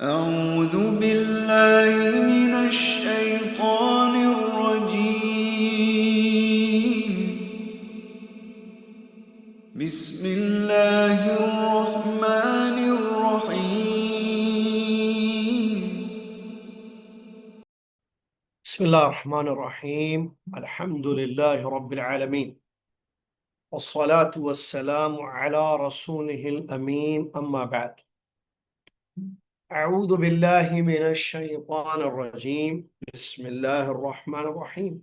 أعوذ بالله من الشيطان الرجيم. بسم الله الرحمن الرحيم. بسم الله الرحمن الرحيم. الحمد لله رب العالمين، والصلاة والسلام على رسوله الأمين، أما بعد. أعوذ بالله من الشيطان الرجيم. بسم الله الرحمن الرحيم.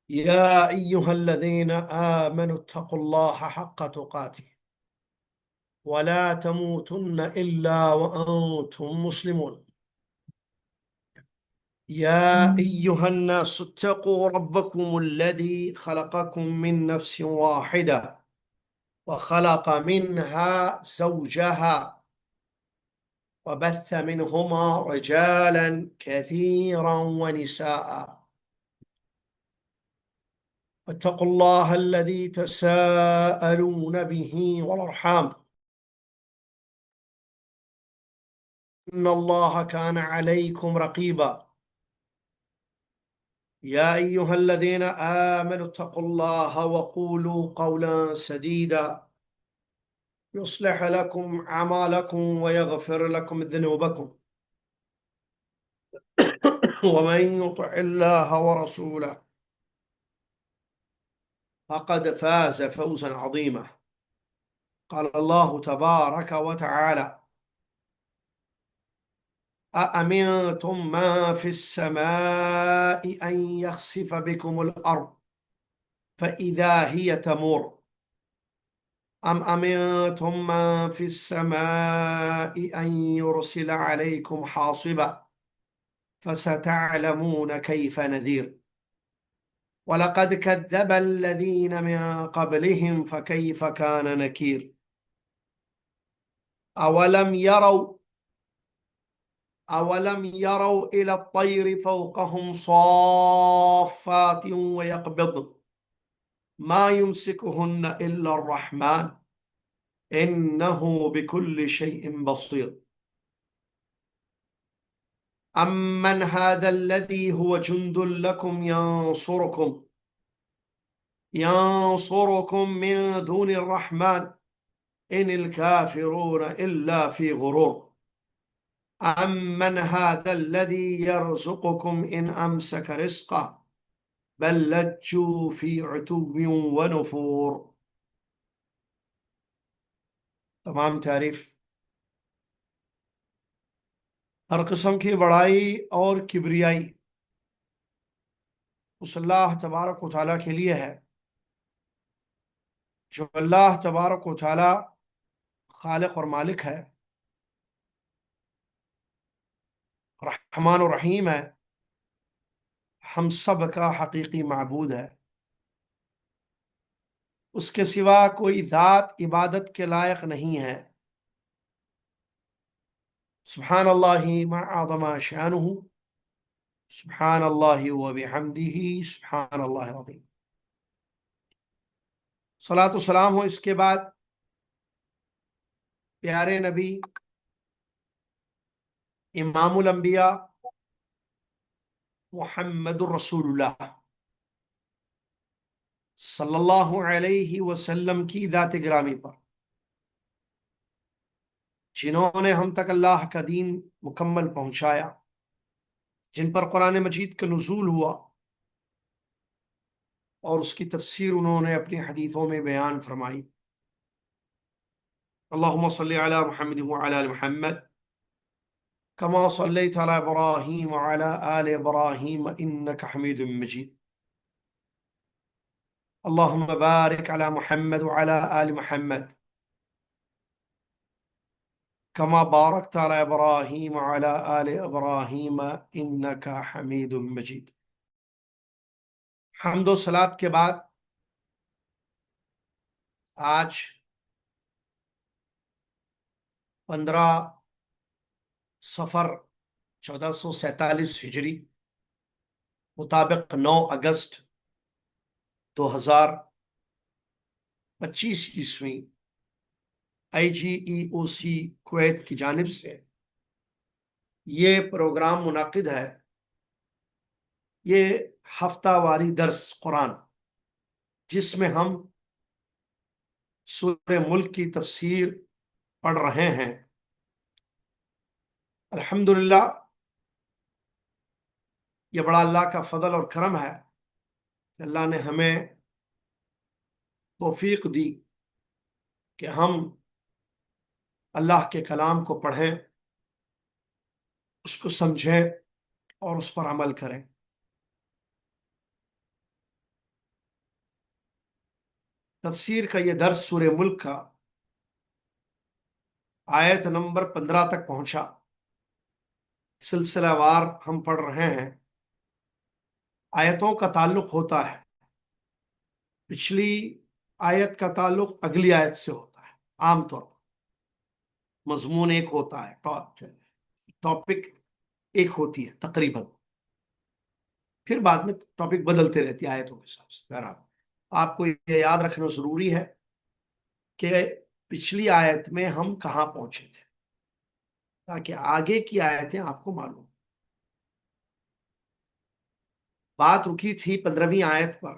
يا أيها الذين آمنوا اتقوا الله حق تقاته ولا تموتن إلا وأنتم مسلمون. يا أيها الناس اتقوا ربكم الذي خلقكم من نفس واحدة وخلق منها زوجها وبث منهما رجالا كثيرا ونساء، واتقوا الله الذي تساءلون به والأرحام، إن الله كان عليكم رقيبا. يا أيها الذين آمنوا اتقوا الله وقولوا قولا سديدا يصلح لكم أعمالكم ويغفر لكم ذنوبكم، ومن يطع الله ورسوله فقد فاز فوزا عظيما. قال الله تبارك وتعالى: أأمنتم ما في السماء أن يخسف بكم الأرض فإذا هي تمور أم أمنتم ما في السماء أن يرسل عليكم حاصبا فستعلمون كيف نذير. ولقد كذب الذين من قبلهم فكيف كان نكير. أولم يروا إلى الطير فوقهم صافات ويقبضن ما يمسكهن إلا الرحمن إنه بكل شيء بصير. أمن هذا الذي هو جند لكم ينصركم من دون الرحمن إن الكافرون إلا في غرور. أمن هذا الذي يرزقكم إن أمسك رزقه بل لجوا في عتو ونفور. تمام تعریف ہر قسم کی بڑائی اور کبریائی اس اللہ تبارک و تعالیٰ کے لیے ہے، جو اللہ تبارک و تعالیٰ خالق اور مالک ہے، رحمان و رحیم ہے، ہم سب کا حقیقی معبود ہے۔ اس کے سوا کوئی ذات عبادت کے لائق نہیں ہے۔ سبحان اللہ ما اعظم شانہ، سبحان اللہ و بحمدہ، سبحان اللہ العظیم۔ صلاۃ و سلام ہو اس کے بعد پیارے نبی، امام الانبیاء، محمد الرسول اللہ صلی اللہ علیہ وسلم کی ذات گرامی پر، جنہوں نے ہم تک اللہ کا دین مکمل پہنچایا، جن پر قرآن مجید کا نزول ہوا اور اس کی تفسیر انہوں نے اپنی حدیثوں میں بیان فرمائی۔ اللہم صلی علی محمد وعلی آل محمد کما صلیت علی ابراہیم وعلی آل ابراہیم انک حمید مجید۔ اللہم بارک علی محمد وعلی آل محمد کما بارکت علی ابراہیم وعلی آل ابراہیم انک حمید مجید۔ حمد و صلات کے بعد آج 15 صفر 1447 ہجری مطابق 9 اگست 2025 عیسوی IGEOC کویت کی جانب سے یہ پروگرام منعقد ہے. یہ ہفتہ واری درس قرآن جس میں ہم سورہ ملک کی تفسیر پڑھ رہے ہیں. الحمدللہ یہ بڑا اللہ کا فضل اور کرم ہے کہ اللہ نے ہمیں توفیق دی کہ ہم اللہ کے کلام کو پڑھیں، اس کو سمجھیں اور اس پر عمل کریں. تفسیر کا یہ درس سورہ ملک کا آیت نمبر 15 تک پہنچا. سلسلہ وار ہم پڑھ رہے ہیں. آیتوں کا تعلق ہوتا ہے، پچھلی آیت کا تعلق اگلی آیت سے ہوتا ہے. عام طور پر مضمون ایک ہوتا ہے، ٹاپک ایک ہوتی ہے تقریباً، پھر بعد میں ٹاپک بدلتے رہتی ہے آیتوں کے حساب سے. بہرحال آپ کو یہ یاد رکھنا ضروری ہے کہ پچھلی آیت میں ہم کہاں پہنچے تھے تاکہ آگے کی آیتیں آپ کو معلوم. بات رکی تھی 15ویں آیت پر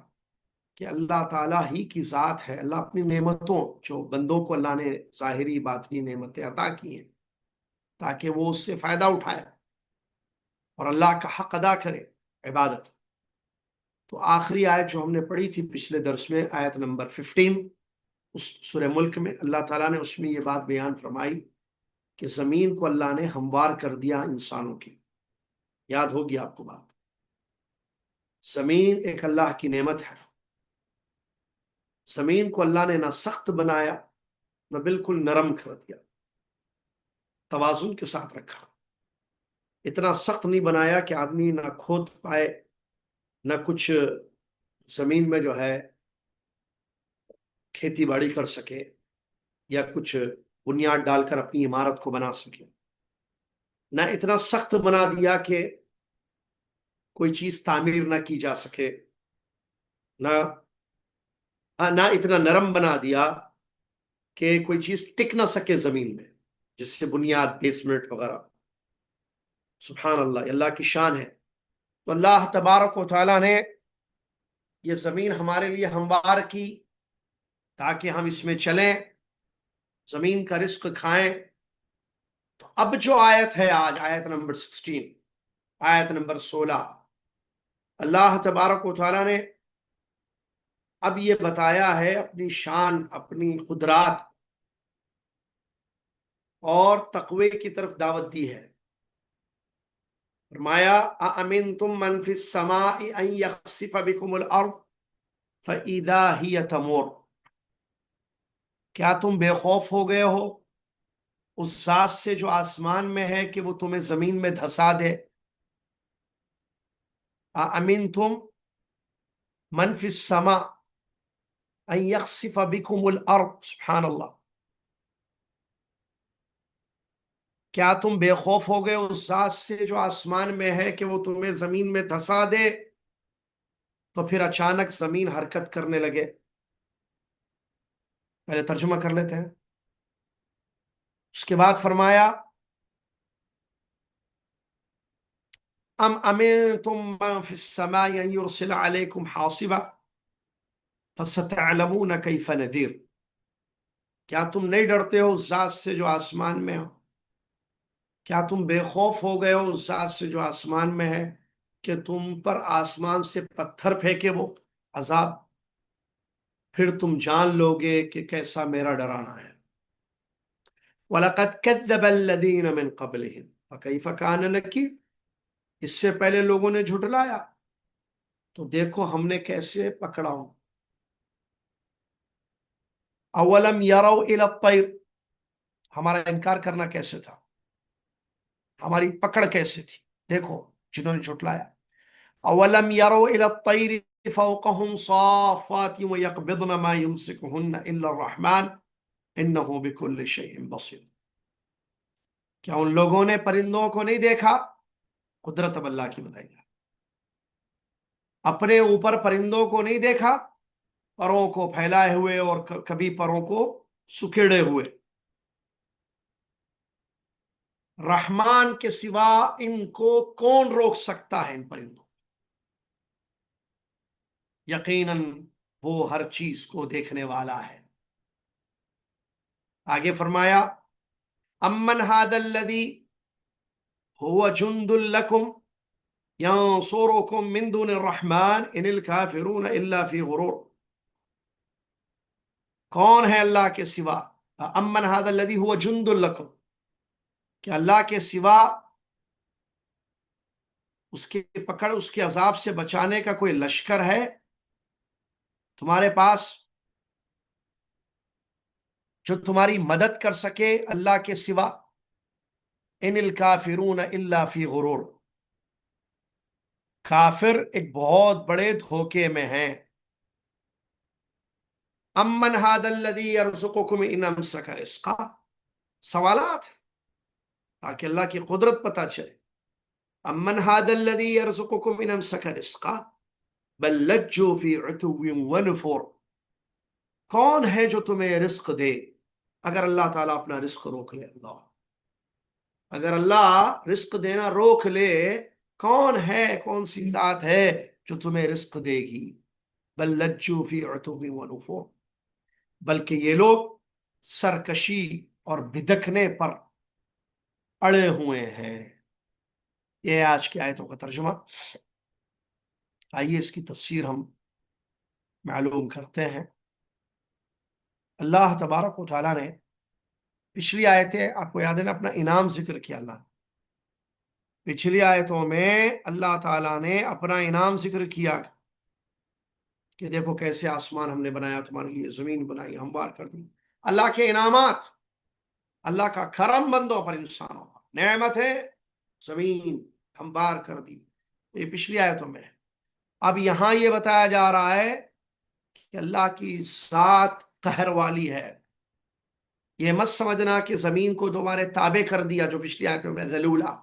کہ اللہ تعالیٰ ہی کی ذات ہے. اللہ اپنی نعمتوں، جو بندوں کو اللہ نے ظاہری باطنی نعمتیں عطا کی ہیں، تاکہ وہ اس سے فائدہ اٹھائے اور اللہ کا حق ادا کرے، عبادت. تو آخری آیت جو ہم نے پڑھی تھی پچھلے درس میں، آیت نمبر 15 اس سورہ ملک میں، اللہ تعالیٰ نے اس میں یہ بات بیان فرمائی کہ زمین کو اللہ نے ہموار کر دیا انسانوں کی. یاد ہوگی آپ کو بات. زمین ایک اللہ کی نعمت ہے. زمین کو اللہ نے نہ سخت بنایا نہ بالکل نرم کر دیا، توازن کے ساتھ رکھا. اتنا سخت نہیں بنایا کہ آدمی نہ کھود پائے، نہ کچھ زمین میں جو ہے کھیتی باڑی کر سکے یا کچھ بنیاد ڈال کر اپنی عمارت کو بنا سکے. نہ اتنا سخت بنا دیا کہ کوئی چیز تعمیر نہ کی جا سکے، نہ اتنا نرم بنا دیا کہ کوئی چیز ٹک نہ سکے زمین میں، جس سے بنیاد، بیسمنٹ وغیرہ. سبحان اللہ، اللہ کی شان ہے. تو اللہ تبارک و تعالیٰ نے یہ زمین ہمارے لیے ہموار کی تاکہ ہم اس میں چلیں، زمین کا رزق کھائیں. تو اب جو آیت ہے آج، آیت نمبر 16، آیت نمبر 16، اللہ تبارک و تعالیٰ نے اب یہ بتایا ہے اپنی شان، اپنی قدرات اور تقوی کی طرف دعوت دی ہے. فرمایا اَأَمِنْتُمْ مَنْ فِي السَّمَاءِ أَنْ يَخْسِفَ بِكُمُ الْأَرْضَ فَإِذَا هِيَ تَمُورُ. کیا تم بے خوف ہو گئے ہو اس ذات سے جو آسمان میں ہے کہ وہ تمہیں زمین میں دھسا دے. اَأَمِنْتُمْ مَنْ فِي السَّمَاءِ أَنْ يَخْسِفَ بِكُمُ الْأَرْضَ. سبحان اللہ. کیا تم بے خوف ہو گئے اس ذات سے جو آسمان میں ہے کہ وہ تمہیں زمین میں دھسا دے. تو پھر اچانک زمین حرکت کرنے لگے. پہلے ترجمہ کر لیتے ہیں. اس کے بعد فرمایا ام امنتم من فی السماء ان یرسل علیکم حاصبا فستعلمون کیف نذیر. کیا تم نہیں ڈرتے ہو اس ذات سے جو آسمان میں ہو؟ کیا تم بے خوف ہو گئے ہو اس ذات سے جو آسمان میں ہے کہ تم پر آسمان سے پتھر پھینکے وہ عذاب؟ پھر تم جان لو گے کہ کیسا میرا ڈرانا ہے. وَلَقَدْ كَذَّبَ الَّذِينَ مِن قَبْلِهِمْ فَكَيْفَ كَانَ نَكِيرِ. اس سے پہلے لوگوں نے جھٹلایا تو دیکھو ہم نے کیسے پکڑا ہوں. اولم یروا الی الطیر. ہمارا انکار کرنا کیسے تھا، ہماری پکڑ کیسے تھی، دیکھو جنہوں نے جھٹلایا. اولم یروا الی الطیر فوقهم صافات ویقبضن ما یمسکہن الا الرحمن انہ بکل شیء بصیر. کیا ان لوگوں نے پرندوں کو نہیں دیکھا؟ قدرت اب اللہ کی بتائی. اپنے اوپر پرندوں کو نہیں دیکھا، پروں کو پھیلائے ہوئے اور کبھی پروں کو سکیڑے ہوئے. رحمان کے سوا ان کو کون روک سکتا ہے ان پرندوں؟ یقیناً وہ ہر چیز کو دیکھنے والا ہے۔ آگے فرمایا امن هذا الذي هو جند لكم ينصركم من دون الرحمن ان الكافرون الا في غرور۔ کون ہے اللہ کے سوا؟ امن هذا الذي هو جند لكم، کہ اللہ کے سوا اس کے پکڑ، اس کے عذاب سے بچانے کا کوئی لشکر ہے تمہارے پاس جو تمہاری مدد کر سکے اللہ کے سوا؟ ان الکافرون الا فی غرور، کافر ایک بہت بڑے دھوکے میں ہیں۔ امن هذا الذي يرزقكم ان امسك رزقا، سوالات ہیں تاکہ اللہ کی قدرت پتہ چلے۔ امن هذا الذي يرزقكم ان امسك رزقا بل لجوا في عتو ونفور، کون ہے جو تمہیں رزق دے اگر اللہ تعالیٰ اپنا رزق روک لے؟ اللہ اگر اللہ رزق دینا روک لے، کون ہے، کون سی ذات ہے جو تمہیں رزق دے گی؟ بل لجوا فی عتو ونفور، بلکہ یہ لوگ سرکشی اور بدکنے پر اڑے ہوئے ہیں۔ یہ آج کی آیتوں کا ترجمہ۔ آئیے اس کی تفسیر ہم معلوم کرتے ہیں۔ اللہ تبارک و تعالیٰ نے پچھلی آیتیں آپ کو یاد ہے نا، اپنا انعام ذکر کیا اللہ نے۔ پچھلی آیتوں میں اللہ تعالیٰ نے اپنا انعام ذکر کیا کہ دیکھو کیسے آسمان ہم نے بنایا تمہارے لیے، زمین بنائی، ہموار کر دی۔ اللہ کے انعامات، اللہ کا کرم بندوں پر، انسانوں پر نعمت ہے، زمین ہموار کر دی۔ یہ پچھلی آیتوں میں ہے۔ اب یہاں یہ بتایا جا رہا ہے کہ اللہ کی ذات قہر والی ہے۔ یہ مت سمجھنا کہ زمین کو تمہارے تابع کر دیا، جو پچھلی آیت میں ذلولا،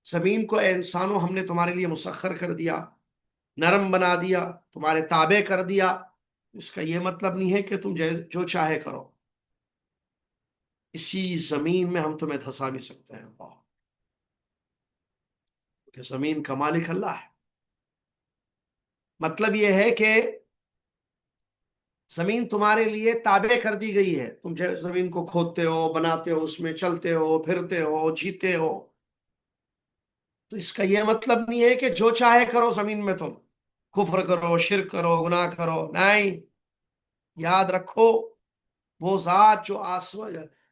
زمین کو اے انسانوں ہم نے تمہارے لیے مسخر کر دیا، نرم بنا دیا، تمہارے تابع کر دیا۔ اس کا یہ مطلب نہیں ہے کہ تم جو چاہے کرو، اسی زمین میں ہم تمہیں دھسا بھی سکتے ہیں، اللہ کہ زمین کا مالک اللہ ہے۔ مطلب یہ ہے کہ زمین تمہارے لیے تابع کر دی گئی ہے، تم زمین کو کھودتے ہو، بناتے ہو، اس میں چلتے ہو، پھرتے ہو، جیتے ہو۔ تو اس کا یہ مطلب نہیں ہے کہ جو چاہے کرو زمین میں، تم کفر کرو، شرک کرو، گناہ کرو، نہیں۔ یاد رکھو وہ ذات جو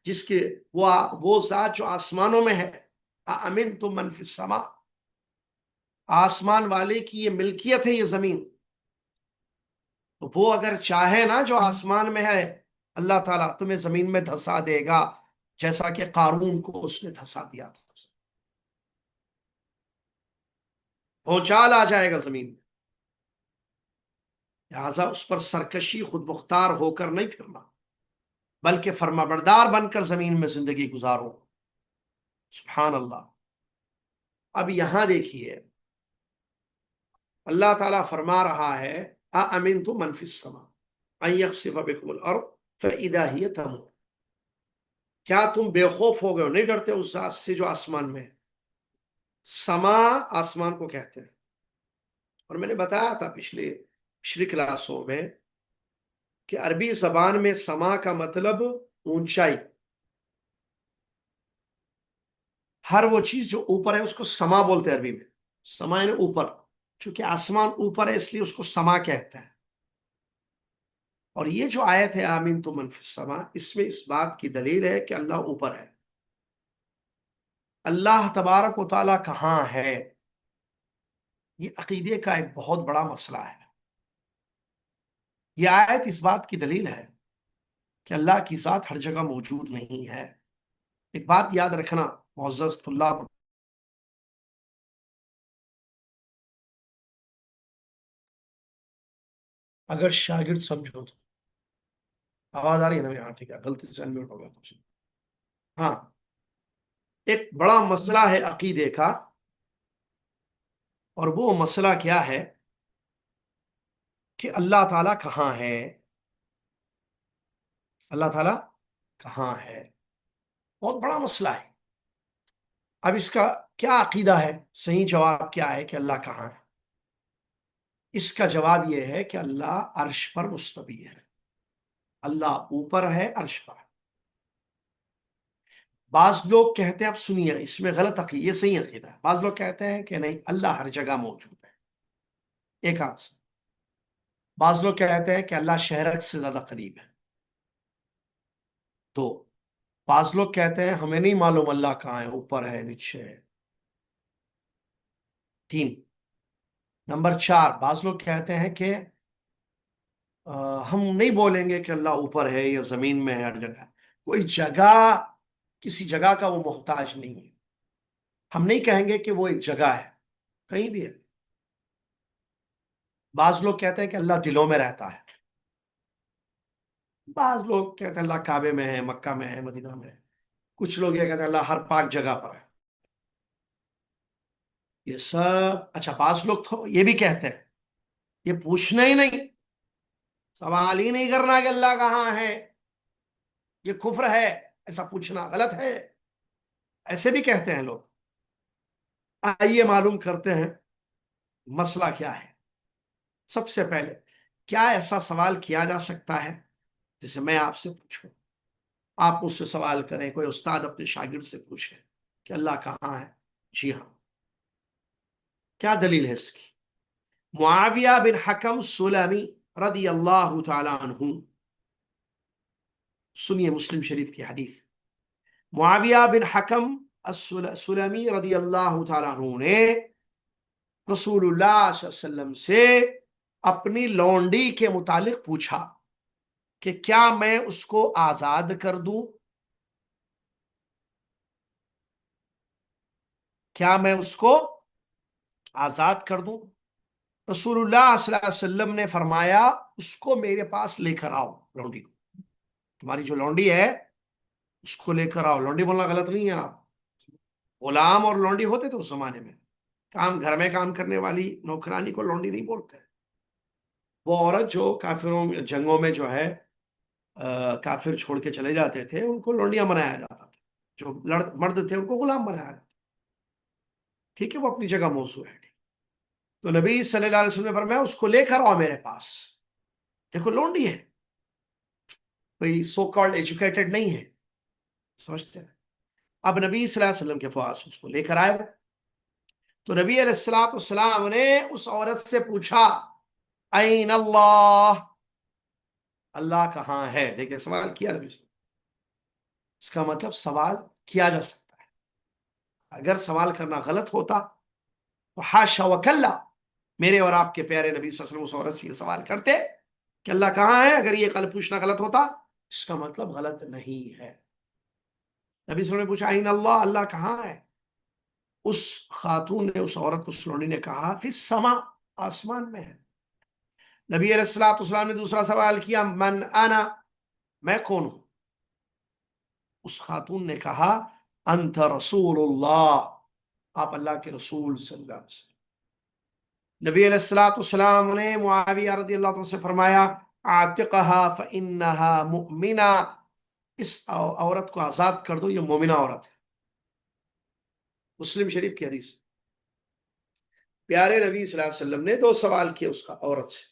جس کے وہ ذات جو آسمانوں میں ہے، اَأَمِنْتُم مَّن فِي السَّمَاءِ، آسمان والے کی یہ ملکیت ہے یہ زمین۔ تو وہ اگر چاہے نا، جو آسمان میں ہے، اللہ تعالیٰ تمہیں زمین میں دھسا دے گا، جیسا کہ قارون کو اس نے دھسا دیا تھا۔ بھونچال آ جائے گا زمین میں، لہٰذا اس پر سرکشی خود مختار ہو کر نہیں پھرنا، بلکہ فرما بردار بن کر زمین میں زندگی گزارو۔ سبحان اللہ۔ اب یہاں دیکھیے اللہ تعالیٰ فرما رہا ہے اَأَمِنْتُم مَّن فِي السَّمَاءِ أَن يَخْسِفَ بِكُمُ الْأَرْضَ فَإِذَا هِيَ تَمُورُ، کیا تم بے خوف ہو گئے ہو، نہیں ڈرتے اس ذات سے جو آسمان میں ہے؟ سما آسمان کو کہتے ہیں، اور میں نے بتایا تھا پچھلی کلاسوں میں کہ عربی زبان میں سما کا مطلب اونچائی، ہر وہ چیز جو اوپر ہے اس کو سما بولتے ہیں عربی میں۔ سما یعنی اوپر، چونکہ آسمان اوپر ہے اس لیے اس کو سما کہتے ہیں۔ اور یہ جو آیت ہے آمنتم من فی السماء، اس میں اس بات کی دلیل ہے کہ اللہ اوپر ہے۔ اللہ تبارک و تعالیٰ کہاں ہے؟ یہ عقیدے کا ایک بہت بڑا مسئلہ ہے۔ یہ آیت اس بات کی دلیل ہے کہ اللہ کی ذات ہر جگہ موجود نہیں ہے۔ ایک بات یاد رکھنا معزز طلاب، اگر شاگرد سمجھو تو آواز آ رہی ہے نا؟ ہاں ٹھیک ہے، غلطی سے انمیوٹ ہو گیا تو ہاں۔ ایک بڑا مسئلہ ہے عقیدے کا، اور وہ مسئلہ کیا ہے کہ اللہ تعالیٰ کہاں ہے؟ اللہ تعالیٰ کہاں ہے؟ بہت بڑا مسئلہ ہے۔ اب اس کا کیا عقیدہ ہے؟ صحیح جواب کیا ہے کہ اللہ کہاں ہے؟ اس کا جواب یہ ہے کہ اللہ عرش پر مستوی ہے، اللہ اوپر ہے، عرش پر ہے۔ بعض لوگ کہتے ہیں، اب سنیے اس میں غلط عقیدہ، یہ صحیح عقیدہ ہے، بعض لوگ کہتے ہیں کہ نہیں، اللہ ہر جگہ موجود ہے، ایک آنسر۔ بعض لوگ کہتے ہیں کہ اللہ شہرک سے زیادہ قریب ہے، تو بعض لوگ کہتے ہیں ہمیں نہیں معلوم اللہ کہاں ہے، اوپر ہے، نیچے ہے۔ تین نمبر چار، بعض لوگ کہتے ہیں کہ ہم نہیں بولیں گے کہ اللہ اوپر ہے یا زمین میں ہے، ہر جگہ کوئی جگہ، کسی جگہ کا وہ محتاج نہیں ہے، ہم نہیں کہیں گے کہ وہ ایک جگہ ہے، کہیں بھی ہے۔ بعض لوگ کہتے ہیں کہ اللہ دلوں میں رہتا ہے، بعض لوگ کہتے ہیں اللہ کعبے میں ہے، مکہ میں ہے، مدینہ میں ہے، کچھ لوگ یہ کہتے ہیں اللہ ہر پاک جگہ پر ہے۔ یہ سب اچھا، بعض لوگ تو یہ بھی کہتے ہیں یہ پوچھنا ہی نہیں، سوال ہی نہیں کرنا کہ اللہ کہاں ہے، یہ کفر ہے، ایسا پوچھنا غلط ہے، ایسے بھی کہتے ہیں لوگ۔ آئیے معلوم کرتے ہیں مسئلہ کیا ہے۔ سب سے پہلے، کیا ایسا سوال کیا جا سکتا ہے جیسے میں آپ سے پوچھوں، آپ مجھ سے سوال کریں، کوئی استاد اپنے شاگرد سے پوچھے کہ اللہ کہاں ہے؟ جی ہاں۔ کیا دلیل ہے اس کی؟ معاویہ بن حکم سلمی رضی اللہ تعالی عنہ، سنیے مسلم شریف کی حدیث، معاویہ بن حکم سلمی رضی اللہ تعالی عنہ نے رسول اللہ صلی اللہ علیہ وسلم سے اپنی لونڈی کے متعلق پوچھا کہ کیا میں اس کو آزاد کر دوں، کیا میں اس کو آزاد کر دوں؟ رسول اللہ صلی اللہ علیہ وسلم نے فرمایا اس کو میرے پاس لے کر آؤ، لونڈی کو، تمہاری جو لونڈی ہے اس کو لے کر آؤ۔ لونڈی بولنا غلط نہیں ہے، آپ غلام اور لونڈی ہوتے تھے اس زمانے میں، گھر میں کام کرنے والی نوکرانی کو لونڈی نہیں بولتے، وہ عورت جو کافروں جنگوں میں جو ہے کافر چھوڑ کے چلے جاتے تھے ان کو لونڈیاں بنایا جاتا تھا، جو مرد تھے ان کو غلام بنایا جاتا، ٹھیک ہے، وہ اپنی جگہ موضوع ہے۔ تو نبی صلی اللہ علیہ وسلم نے فرمایا اس کو لے کر آؤ میرے پاس، دیکھو لونڈی ہے، کوئی سو کالڈ ایجوکیٹڈ نہیں ہے، سمجھتے ہیں؟ اب نبی صلی اللہ علیہ وسلم کے پاس اس کو لے کر آئے، تو نبی علیہ الصلوۃ والسلام نے اس عورت سے پوچھا این اللہ، اللہ کہاں ہے؟ دیکھیں سوال کیا نبی صلی اللہ علیہ وسلم، اس کا مطلب سوال کیا جا سکتا ہے، اگر سوال کرنا غلط ہوتا تو حاشا وکلا، میرے اور آپ کے پیارے نبی صلی اللہ علیہ وسلم اس عورت سے یہ سوال کرتے کہ اللہ کہاں ہے، اگر یہ پوچھنا غلط ہوتا، اس کا مطلب غلط نہیں ہے۔ نبی صلی اللہ علیہ وسلم نے پوچھا این اللہ، اللہ کہاں ہے؟ اس خاتون نے، اس عورت، اس لونڈی نے کہا فی السما، آسمان میں ہے۔ نبی علیہ الصلوۃ والسلام نے دوسرا سوال کیا من انا، میں کون ہوں؟ اس خاتون نے کہا انت رسول اللہ، آپ اللہ کے رسول صلی اللہ علیہ وسلم۔ نبی علیہ الصلوۃ والسلام نے معاویہ رضی اللہ عنہ سے فرمایا اعتقها فانها مؤمنہ، اس عورت کو آزاد کر دو، یہ مومنہ عورت ہے۔ مسلم شریف کی حدیث۔ پیارے نبی صلی اللہ علیہ وسلم نے دو سوال کیے اس کا عورت سے،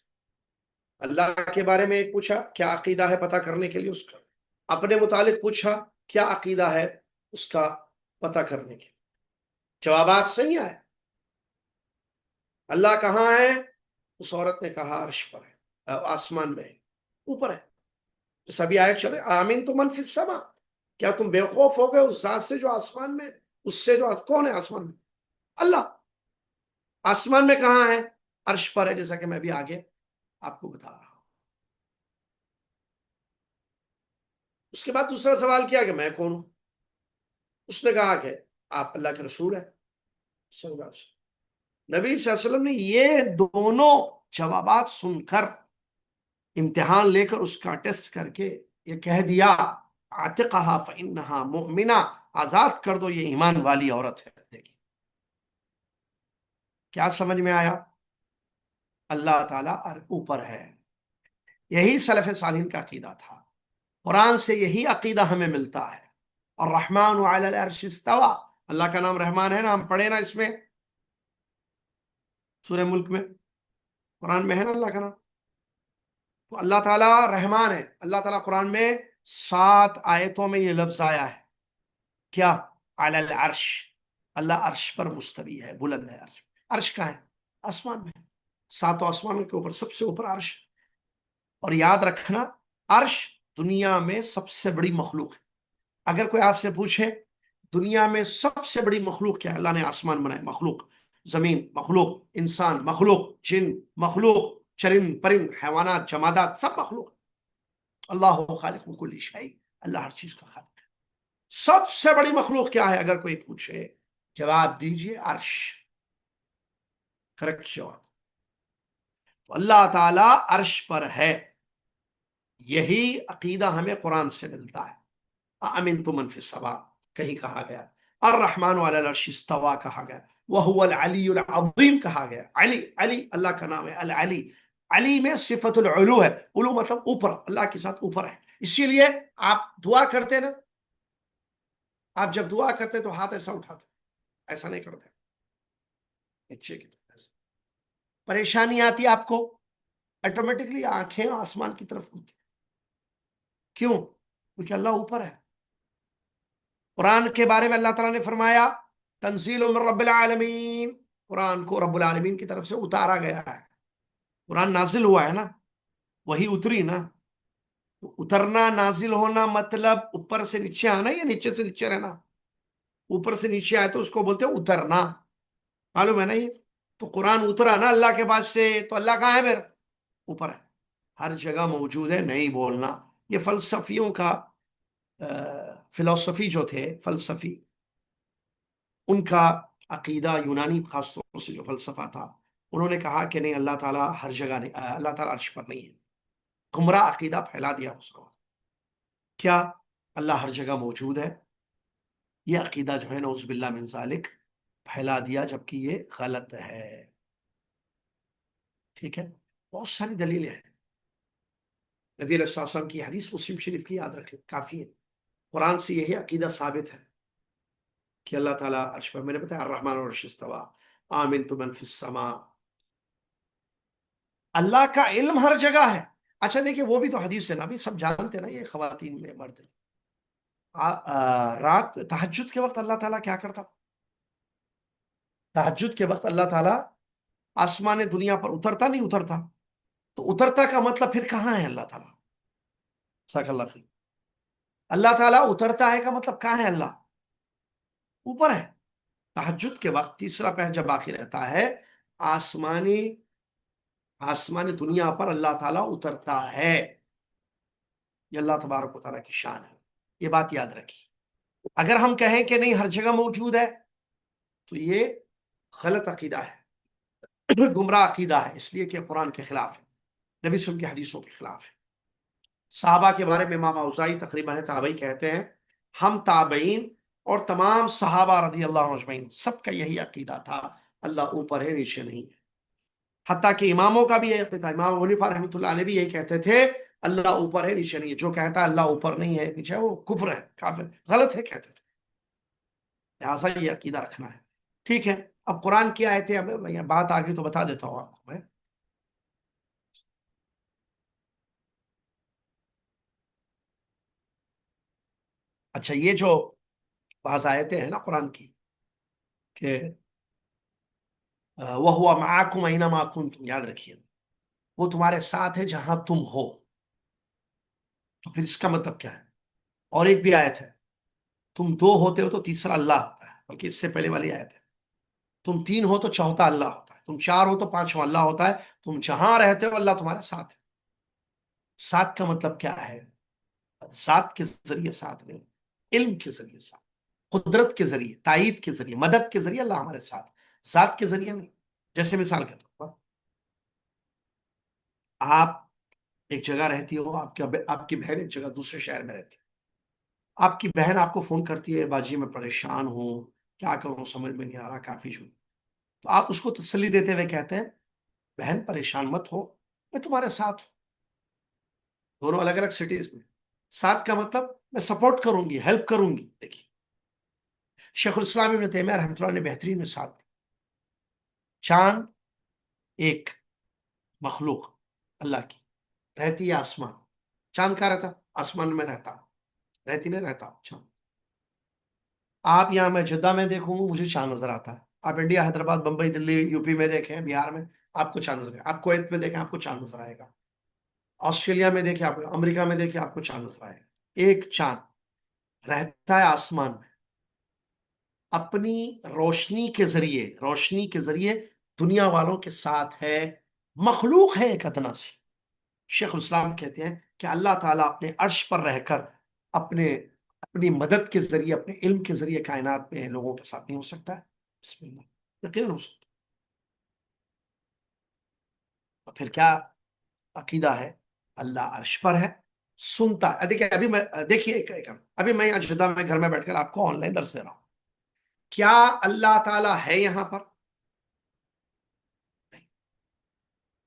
اللہ کے بارے میں ایک پوچھا کیا عقیدہ ہے پتہ کرنے کے لیے اس کا، اپنے متعلق پوچھا کیا عقیدہ ہے اس کا پتہ کرنے کے، جوابات صحیح آئے۔ اللہ کہاں ہے؟ اس عورت نے کہا عرش پر ہے، آسمان میں ہے، اوپر ہے۔ سبھی آیت چلے آمین تو من فی السما، کیا تم بے خوف ہو گئے اس ذات سے جو آسمان میں، اس سے جو کون ہے آسمان میں؟ اللہ۔ آسمان میں کہاں ہے؟ عرش پر ہے، جیسا کہ میں بھی آگے آپ کو بتا رہا ہوں۔ اس کے بعد دوسرا سوال کیا کہ میں کون ہوں؟ اس نے کہا کہ آپ اللہ کے رسول ہیں صلی اللہ علیہ وسلم۔ نبی صلی اللہ علیہ وسلم نے یہ دونوں جوابات سن کر، امتحان لے کر، اس کا ٹیسٹ کر کے یہ کہہ دیا اعتقها فانها مؤمنہ، آزاد کر دو، یہ ایمان والی عورت ہے۔ دیکھیں کیا سمجھ میں آیا؟ اللہ تعالیٰ اوپر ہے، یہی سلف صالحین کا عقیدہ تھا، قرآن سے یہی عقیدہ ہمیں ملتا ہے۔ الرحمن علی العرش استوى، اللہ کا نام رحمان ہے نا, ہم پڑھے نا اس میں سورہ ملک میں, قرآن میں ہے نا اللہ کا نام. تو اللہ تعالیٰ رحمان ہے. اللہ تعالیٰ قرآن میں 7 آیتوں میں یہ لفظ آیا ہے, کیا؟ علی العرش, اللہ عرش پر مستوی ہے, بلند ہے. عرش, عرش کہاں ہے؟ آسمان میں, 7 آسمانوں کے اوپر سب سے اوپر عرش. اور یاد رکھنا, عرش دنیا میں سب سے بڑی مخلوق ہے. اگر کوئی آپ سے پوچھے دنیا میں سب سے بڑی مخلوق کیا ہے, اللہ نے آسمان بنائے, مخلوق, زمین مخلوق, انسان مخلوق, جن مخلوق, چرند پرند حیوانات جمادات سب مخلوق. اللہ خالق کل شیء, اللہ ہر چیز کا خالق ہے. سب سے بڑی مخلوق کیا ہے اگر کوئی پوچھے, جواب دیجئے عرش, کریکٹ جواب. تو اللہ تعالی عرش پر ہے. یہی عقیدہ ہمیں قرآن سے ملتا ہے. اَأَمِنْتُم مَنْ فِي السَّمَاءِ کہیں کہا گیا, الرحمن علی العرش استویٰ کہا گیا, وَهُوَ الْعَلِيُّ الْعَظِيمُ کہا گیا. علی, علی اللہ کا نام ہے العلی. علی میں صفت العلو ہے, علو مطلب اوپر, اللہ کے ساتھ اوپر ہے. اسی لیے آپ دعا کرتے نا, آپ جب دعا کرتے تو ہاتھ ایسا اٹھاتے, ایسا نہیں کرتے, نیچے کی طرف. پریشانی آتی آپ کو, آٹومیٹکلی آنکھیں آسمان کی طرف ہوتی. کیوں؟ کیونکہ اللہ اوپر ہے. قرآن کے بارے میں اللہ تعالیٰ نے فرمایا تنزیل من رب العالمین, قرآن کو رب العالمین کی طرف سے اتارا گیا ہے. قرآن نازل ہوا ہے نا, وہی اتری نا. تو اترنا, نازل ہونا مطلب اوپر سے نیچے آنا یا نیچے سے نیچے رہنا. اوپر سے نیچے آئے تو اس کو بولتے ہیں اترنا, معلوم ہے نا یہ. تو قرآن اترا نا اللہ کے پاس سے, تو اللہ کہاں ہے پھر؟ اوپر ہے, ہر جگہ موجود ہے. نہیں بولنا, یہ فلسفیوں کا فلسفی جو تھے, فلسفی, ان کا عقیدہ یونانی خاص طور سے جو فلسفہ تھا, انہوں نے کہا کہ نہیں اللہ تعالیٰ ہر جگہ نہیں, اللہ تعالیٰ عرش پر نہیں ہے. گمراہ عقیدہ پھیلا دیا اس کو. کیا اللہ ہر جگہ موجود ہے؟ یہ عقیدہ جو ہے نعوذ باللہ من ذالک پھیلا دیا, جبکہ یہ غلط ہے. ٹھیک ہے, بہت ساری دلیلیں ہیں. نبی علیہ السلام کی حدیث مسلم شریف کی یاد رکھیں, کافی ہے. قرآن سے یہی عقیدہ ثابت ہے کہ اللہ تعالیٰ عرش پر, میں نے بتایا الرحمن العرش استویٰ, آمنت من فی السماء, اللہ کا علم ہر جگہ ہے. اچھا دیکھیں, وہ بھی تو حدیث ہے نا, بھی سب جانتے نا یہ خواتین میں مرد. رات تہجد کے وقت اللہ تعالیٰ کیا کرتا؟ تہجد کے وقت اللہ تعالیٰ آسمان دنیا پر اترتا, نہیں اترتا؟ تو اترتا کا مطلب پھر کہاں ہے اللہ تعالیٰ؟ جزاک اللہ خیر. اللہ تعالیٰ اترتا ہے کا مطلب کہاں ہے اللہ؟ اوپر ہے. تہجد کے وقت تیسرا پہر جب باقی رہتا ہے, آسمانی دنیا پر اللہ تعالیٰ اترتا ہے. یہ اللہ تبارک و تعالیٰ کی شان ہے, یہ بات یاد رکھی. اگر ہم کہیں کہ نہیں ہر جگہ موجود ہے تو یہ غلط عقیدہ ہے, گمراہ عقیدہ ہے, اس لیے کہ قرآن کے خلاف ہے, نبی صلی اللہ علیہ وسلم کی حدیثوں کے خلاف ہے. صحابہ کے بارے میں امام اوزاعی تقریباً تابعی کہتے ہیں, ہم تابعین اور تمام صحابہ رضی اللہ عنہم اجمعین سب کا یہی عقیدہ تھا, اللہ اوپر ہے نیچے نہیں ہے. حتیٰ کہ اماموں کا بھی یہی عقیدہ, امام ابو حنیفہ رحمۃ اللہ علیہ بھی یہی کہتے تھے اللہ اوپر ہے نیچے نہیں ہے. جو کہتا ہے اللہ اوپر نہیں ہے نیچے ہے, وہ کفر ہے, کافر, غلط ہے کہتے تھے. لہٰذا یہ عقیدہ رکھنا ہے. ٹھیک ہے, اب قرآن کی آیتیں, اب بات آگے تو بتا دیتا ہوں آپ کو میں. اچھا, یہ جو بعض آیتیں ہیں نا قرآن کی کہ وَهُوَ مَعَكُمْ أَيْنَمَا كُنْتُمْ, یاد رکھیے وہ تمہارے ساتھ ہے جہاں تم ہو. تو پھر اس کا مطلب کیا ہے؟ اور ایک بھی آیت ہے, تم 2 ہوتے ہو تو تیسرا اللہ ہوتا ہے, بلکہ اس سے پہلے والی آیت ہے, تم 3 ہو تو چوتھا اللہ ہوتا ہے, تم 4 ہو تو 5واں اللہ ہوتا ہے, تم جہاں رہتے ہو اللہ تمہارے ساتھ ہے. ساتھ کا مطلب کیا ہے؟ ذات کے ذریعے ساتھ نہیں, علم کے ذریعے ساتھ, قدرت کے ذریعے, تائید کے ذریعے, مدد کے ذریعے اللہ ہمارے ساتھ, ذات کے ذریعے نہیں. جیسے مثال کرتا ہوں, آپ ایک جگہ رہتی ہو, آپ کی بہن ایک جگہ دوسرے شہر میں رہتی ہے. آپ کی بہن آپ کو فون کرتی ہے, باجی میں پریشان ہوں, کیا کروں سمجھ میں نہیں آ رہا, کافی جو. تو آپ اس کو تسلی دیتے ہوئے کہتے ہیں بہن پریشان مت ہو, میں تمہارے ساتھ ہوں. دونوں الگ الگ سٹیز میں. ساتھ کا مطلب میں سپورٹ کروں گی, ہیلپ کروں گی. دیکھیے شیخ الاسلام ابن تیمیہ رحمۃ اللہ نے بہترین مثال دی. چاند ایک مخلوق اللہ کی رہتی ہے آسمان. چاند کہاں رہتا؟ آسمان میں رہتا. رہتی نہیں رہتا چاند. آپ یہاں میں جدہ میں دیکھوں مجھے چاند نظر آتا ہے. آپ انڈیا حیدرآباد بمبئی دلی یو پی میں دیکھیں بہار میں آپ کو چاند نظر آئے گا. آپ کویت میں دیکھیں آپ کو چاند نظر آئے گا. آسٹریلیا میں دیکھیں آپ امریکہ میں دیکھیں آپ کو چاند نظر آئے گا. ایک چاند رہتا ہے آسمان میں اپنی روشنی کے ذریعے دنیا والوں کے ساتھ ہے. مخلوق ہے ایک ادنا سی. شیخ الاسلام کہتے ہیں کہ اللہ تعالیٰ اپنے عرش پر رہ کر اپنی مدد کے ذریعے اپنے علم کے ذریعے کائنات میں لوگوں کے ساتھ نہیں ہو سکتا ہے. بسم اللہ یقیناً ہو سکتا. تو پھر کیا عقیدہ ہے؟ اللہ عرش پر ہے سنتا ہے. دیکھیے ابھی میں یہاں جدہ میں گھر میں بیٹھ کر آپ کو آن لائن درس دے رہا ہوں. کیا اللہ تعالیٰ ہے یہاں پر؟ نہیں.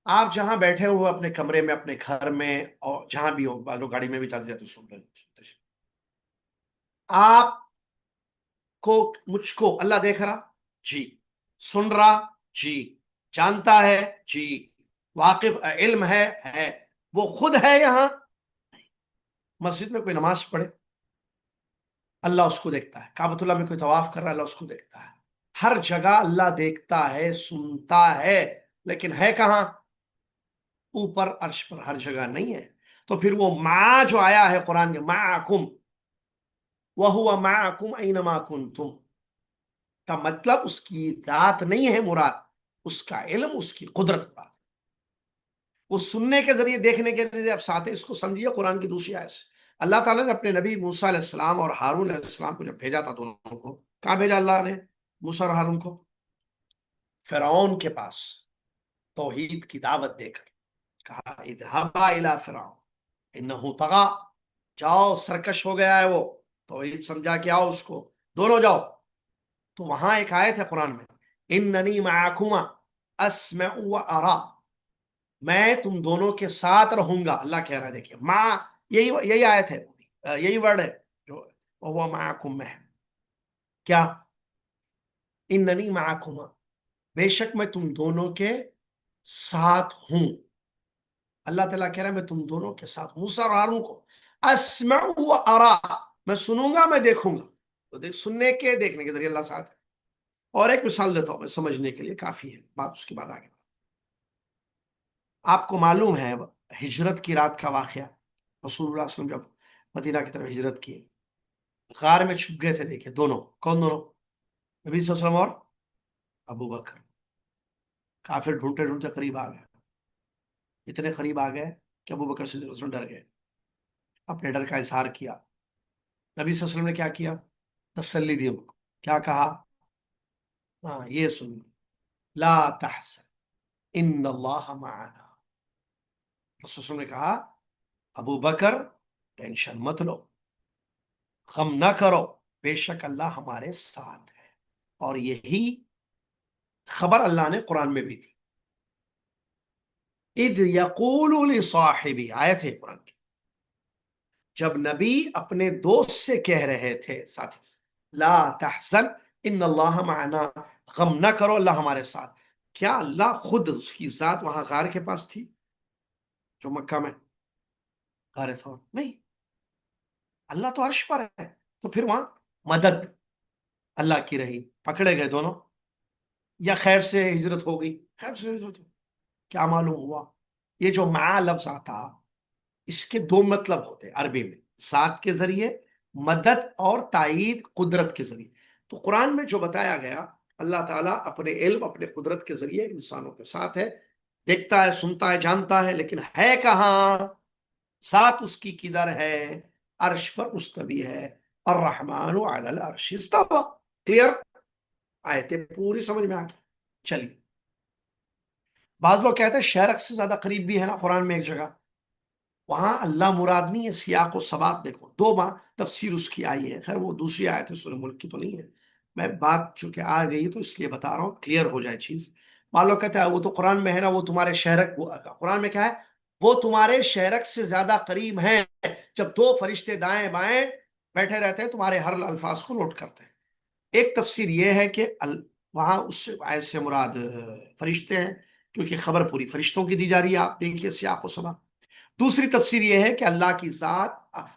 آپ جہاں بیٹھے ہوئے اپنے کمرے میں اپنے گھر میں اور جہاں بھی ہو لوگ گاڑی میں بھی جاتے جاتے سنتے آپ کو مجھ کو اللہ دیکھ رہا جی. سن رہا جی. جانتا ہے جی. واقف علم ہے. وہ خود ہے یہاں. مسجد میں کوئی نماز پڑھے اللہ اس کو دیکھتا ہے. کعبۃ اللہ میں کوئی طواف کر رہا ہے اللہ اس کو دیکھتا ہے. ہر جگہ اللہ دیکھتا ہے سنتا ہے لیکن ہے کہاں؟ اوپر عرش پر. ہر جگہ نہیں ہے. تو پھر وہ ما جو آیا ہے قرآن کے معکم وَهُوَ مَعَكُمْ أَيْنَمَا كُنْتُمْ کا مطلب اس کی ذات نہیں ہے مراد, اس کا علم اس کی قدرت مراد. وہ سننے کے ذریعے دیکھنے کے ذریعے آپ ساتھ اس کو سمجھیے. قرآن کی دوسری آیت سے اللہ تعالیٰ نے اپنے نبی موسیٰ علیہ السلام اور ہارون علیہ السلام کو جب بھیجا تھا دونوں کو, کہاں بھیجا اللہ نے موسیٰ اور ہارون کو؟ فرعون کے پاس توحید کی دعوت دے کر کہا اذهبا الى فرعون انه طغى, جاؤ سرکش ہو گیا ہے وہ, توحید سمجھا کے آؤ اس کو, دونوں جاؤ. تو وہاں ایک آیت ہے قرآن میں اننی معکما اسمع وارا, میں تم دونوں کے ساتھ رہوں گا. اللہ کہہ رہا ہے دیکھیے ماں, یہی آیت ہے, یہی ورڈ ہے جو وہ معکم میں ہے. کیا؟ اننی معکما, بے شک میں تم دونوں کے ساتھ ہوں. اللہ تعالیٰ کہہ رہا ہے میں تم دونوں کے ساتھ. موسیٰ اور ہارون کو اسمع و ارا, میں سنوں گا میں دیکھوں گا. تو سننے کے دیکھنے کے ذریعے اللہ ساتھ ہے. اور ایک مثال دیتا ہوں میں سمجھنے کے لیے کافی ہے بات, اس کے بعد آگے. آپ کو معلوم ہے ہجرت کی رات کا واقعہ, رسول اللہ صلی اللہ علیہ وسلم جب مدینہ کی طرف ہجرت کی غار میں چھپ گئے تھے. دیکھیں دونوں, کون دونوں؟ نبی صلی اللہ علیہ وسلم اور ابو بکر. کافر ڈھونڈتے ڈھونڈتے قریب آ گئے. اتنے قریب آ گئے کہ ابو بکر صدیق رسول ڈر گئے, اپنے ڈر کا اظہار کیا. نبی صلی اللہ علیہ وسلم نے کیا کیا؟ تسلی دی ان کو. کیا کہا؟ ہاں یہ سن, لا تحزن ان اللہ معنا. رسول صلی اللہ علیہ وسلم نے کہا ابو بکر ٹینشن مت لو, غم نہ کرو, بے شک اللہ ہمارے ساتھ ہے. اور یہی خبر اللہ نے قرآن میں بھی دی. اذ یقول لصاحبی, آیت ہے قرآن کی, جب نبی اپنے دوست سے کہہ رہے تھے ساتھی سے لا تحزن ان اللہ معنا, غم نہ کرو اللہ ہمارے ساتھ. کیا اللہ خود اس کی ذات وہاں غار کے پاس تھی جو مکہ میں غار تھور؟ نہیں, اللہ تو عرش پر ہے. تو پھر وہاں مدد اللہ کی رہی, پکڑے گئے دونوں, یا خیر سے ہجرت ہو گئی؟ خیر سے ہجرت ہو. کیا معلوم ہوا؟ یہ جو مع لفظ آتا اس کے دو مطلب ہوتے عربی میں, ذات کے ذریعے مدد اور تائید قدرت کے ذریعے. تو قرآن میں جو بتایا گیا اللہ تعالیٰ اپنے علم اپنے قدرت کے ذریعے انسانوں کے ساتھ ہے, دیکھتا ہے سنتا ہے جانتا ہے, لیکن ہے کہاں؟ ذات اس کی کدھر ہے؟ عرش پر مستوی ہے. الرحمن علی العرش استوى. کلیئر؟ آیتیں پوری سمجھ میں آ گئی. چلیے, بعض لوگ کہتے ہیں شرق سے زیادہ قریب بھی ہے نا قرآن میں ایک جگہ, وہاں اللہ مراد نہیں ہے. سیاق و سبات دیکھو, دو ماہ تفسیر اس کی آئی ہے. خیر وہ دوسری آیت ہے سورہ ملک کی تو نہیں ہے. میں بات چونکہ آ گئی تو اس لیے بتا رہا ہوں, کلیئر ہو جائے چیز. مان لو کہتا ہے وہ تو قرآن میں ہے نا, وہ تمہارے شہرک, قرآن میں کیا ہے؟ وہ تمہارے شہرک سے زیادہ قریب ہیں. جب دو فرشتے دائیں بائیں بیٹھے رہتے ہیں تمہارے ہر الفاظ کو نوٹ کرتے ہیں. ایک تفسیر یہ ہے کہ وہاں اس آیت سے مراد فرشتے ہیں، کیونکہ خبر پوری فرشتوں کی دی جا رہی ہے، آپ دیکھیے سیاق و سباق۔ دوسری تفسیر یہ ہے کہ اللہ کی ذات،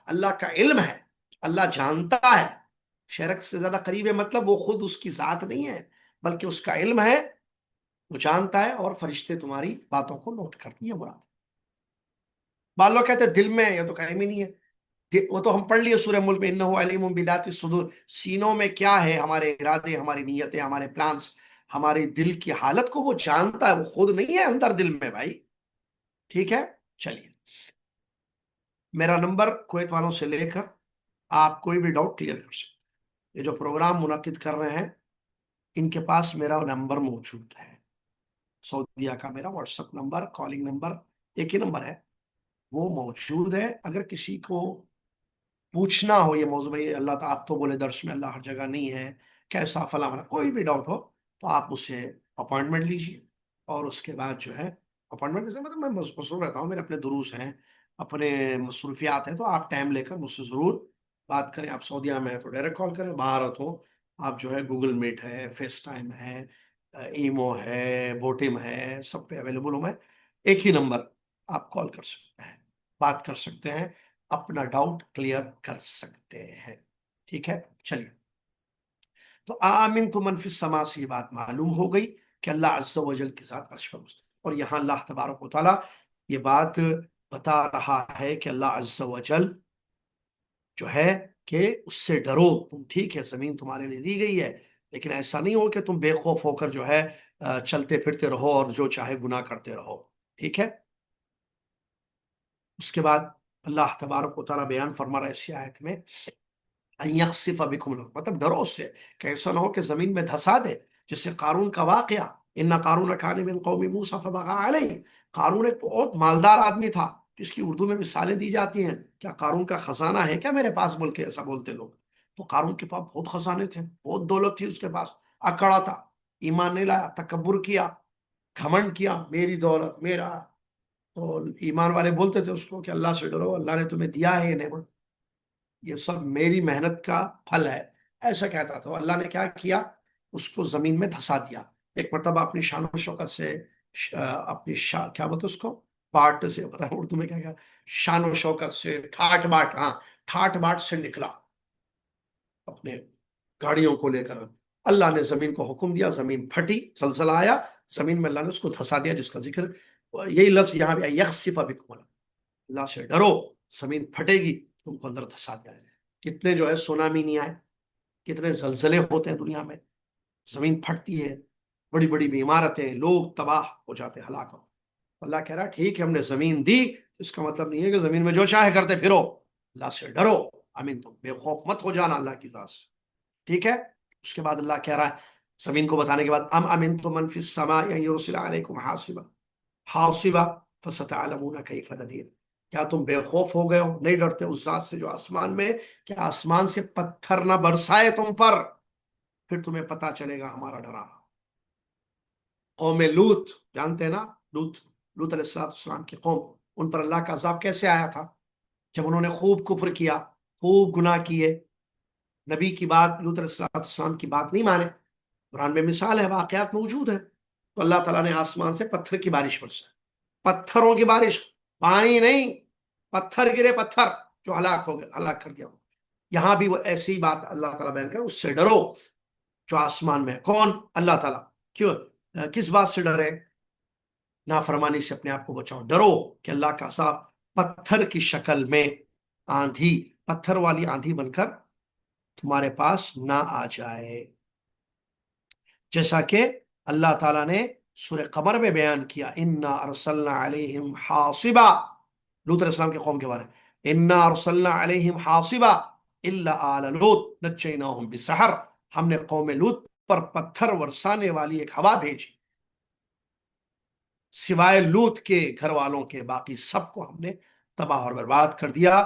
اللہ کا علم ہے، اللہ جانتا ہے، شرک سے زیادہ قریب ہے، مطلب وہ خود اس کی ذات نہیں ہے بلکہ اس کا علم ہے، وہ جانتا ہے، اور فرشتے تمہاری باتوں کو نوٹ کرتی ہیں مراد۔ بعض لوگ کہتے ہیں دل میں، یہ تو کہیں بھی نہیں ہے، وہ تو ہم پڑھ لیے سورہ ملک میں، انہ علیم بذات الصدور، سینوں میں کیا ہے، ہمارے ارادے، ہماری نیتیں، ہمارے پلانس، ہمارے دل کی حالت کو وہ جانتا ہے، وہ خود نہیں ہے اندر دل میں بھائی، ٹھیک ہے۔ چلیے، میرا نمبر کویت والوں سے لے کر آپ کوئی بھی ڈاؤٹ کلیئر کر سکتے، یہ جو پروگرام منعقد کر رہے ہیں ان کے پاس میرا نمبر موجود ہے، سعودیہ کا میرا what's app number, calling number ایک ہی نمبر ہے، وہ موجود ہے۔ اگر کسی کو پوچھنا ہو یہ موضوع، بھائی اللہ تعالیٰ، آپ تو بولے درس میں اللہ ہر جگہ نہیں ہے، کیسا فلاں فلاں، کوئی بھی ڈاؤٹ ہو تو آپ مجھ سے اپوائنٹمنٹ لیجیے، اور اس کے بعد جو ہے اپوائنٹمنٹ، مطلب میں مصروف رہتا ہوں، میرے اپنے دروس ہیں، اپنے مصروفیات ہیں، تو آپ ٹائم لے کر مجھ سے ضرور بات کریں۔ آپ سعودیہ میں ہیں تو ڈائریکٹ کال کریں، باہر ہو آپ جو ہے گوگل میٹ ہے، فیس ٹائم ہے، ایمو ہے، بوٹم ہے، سب پہ اویلیبل ہوں میں، ایک ہی نمبر، آپ کال کر سکتے ہیں، بات کر سکتے ہیں، اپنا ڈاؤٹ کلیئر کر سکتے ہیں، ٹھیک ہے۔ چلیے، تو آمین تو من فی السماء سے یہ بات معلوم ہو گئی کہ اللہ عز و جل کی ذات عرش پر مستوی، اور یہاں اللہ تبارک و تعالیٰ یہ بات بتا رہا ہے کہ اللہ عز و جل جو ہے کہ اس سے ڈرو تم، ٹھیک ہے، زمین تمہارے لیے دی گئی ہے، لیکن ایسا نہیں ہو کہ تم بے خوف ہو کر جو ہے چلتے پھرتے رہو اور جو چاہے گناہ کرتے رہو، ٹھیک ہے۔ اس کے بعد اللہ تبارک و تعالیٰ بیان فرما رہا ہے اسی آیت میں، یخسف بکم الارض، مطلب ڈرو اس سے کہ ایسا نہ ہو کہ زمین میں دھسا دے، جس سے قارون کا واقعہ، ان قارون کان من قوم موسیٰ فبغى علیہ، قارون ایک بہت مالدار آدمی تھا، جس کی اردو میں مثالیں دی جاتی ہیں، کیا قارون کا خزانہ ہے کیا میرے پاس، بول کے ایسا بولتے لوگ، تو قارون کے پاس بہت خزانے تھے، بہت دولت تھی اس کے پاس، اکڑا تھا، ایمان نہیں لایا، تکبر کیا، گھمنڈ کیا، میری دولت میرا، تو ایمان والے بولتے تھے اس کو کہ اللہ سے ڈرو، اللہ نے تمہیں دیا ہے یہ نعمت، یہ سب میری محنت کا پھل ہے، ایسا کہتا تھا۔ اللہ نے کیا کیا، اس کو زمین میں دھسا دیا، ایک مرتبہ اپنی شان و شوکت سے، اپنی کیا بولتے اس کو، باٹ سے، پتا اردو میں کیا، شان و شوکت سے، ٹھاٹ باٹ، ہاں، ٹھاٹ باٹ سے نکلا اپنے گاڑیوں کو لے کر، اللہ نے زمین کو حکم دیا، زمین پھٹی، زلزلہ آیا زمین میں، اللہ نے اس کو دھسا دیا، جس کا ذکر یہی لفظ یہاں بھی یخسف بکم الارض، اللہ سے ڈرو، زمین پھٹے گی، تم کو اندر دھسا دیا ہے۔ کتنے جو ہے سونامی نہیں آئے، کتنے زلزلے ہوتے ہیں دنیا میں، زمین پھٹتی ہے، بڑی بڑی عمارتیں، لوگ تباہ ہو جاتے ہیں، ہلاک ہو۔ اللہ کہہ رہا ہے ٹھیک ہے ہم نے زمین دی، اس کا مطلب نہیں ہے کہ زمین میں جو چاہے کرتے پھرو، اللہ سے ڈرو، امین، تم بے خوف مت ہو جانا اللہ کی ذات سے، ٹھیک ہے۔ اس کے بعد اللہ کہہ رہا ہے زمین کو بتانے کے بعد، ام امنتم من فی السماء ان یرسل علیکم حاصبا حاصبا فستعلمون کیف نذیر، کیا تم بے خوف ہو گئے ہو، نہیں ڈرتے اس ذات سے جو آسمان میں، کہ آسمان سے پتھر نہ برسائے تم پر، پھر تمہیں پتا چلے گا ہمارا ڈرانا۔ قوم لوط جانتے ہیں نا، لوط علیہ السلام کی قوم، ان پر اللہ کا عذاب کیسے آیا تھا، جب انہوں نے خوب کفر کیا، خوب گناہ کیے، نبی کی بات، لوط علیہ السلام کی بات نہیں مانے، قرآن میں مثال ہے، واقعات موجود ہیں، تو اللہ تعالیٰ نے آسمان سے پتھر کی بارش برسائی، پتھروں کی بارش، پانی نہیں، پتھر گرے، پتھر جو ہلاک ہو گئے، ہلاک کر دیا۔ یہاں بھی وہ ایسی بات اللہ تعالیٰ بیان کرے، اس سے ڈرو جو آسمان میں، کون، اللہ تعالیٰ، کیوں، کس بات سے ڈرے، نافرمانی سے اپنے آپ کو بچاؤ، ڈرو کہ اللہ کا عذاب پتھر کی شکل میں، آندھی، پتھر والی آندھی بن کر تمہارے پاس نہ آ جائے، جیسا کہ اللہ تعالیٰ نے سورہ قمر میں بیان کیا، انا ارسلنا علیہم حاصبا، لوط علیہ السلام کے قوم کے بارے میں، انا ارسلنا علیہم حاصبا الا آل لوط نجیناہم بسحر، ہم نے قوم لوط پر پتھر برسانے والی ایک ہوا بھیجی، سوائے لوط کے گھر والوں کے باقی سب کو ہم نے تباہ اور برباد کر دیا۔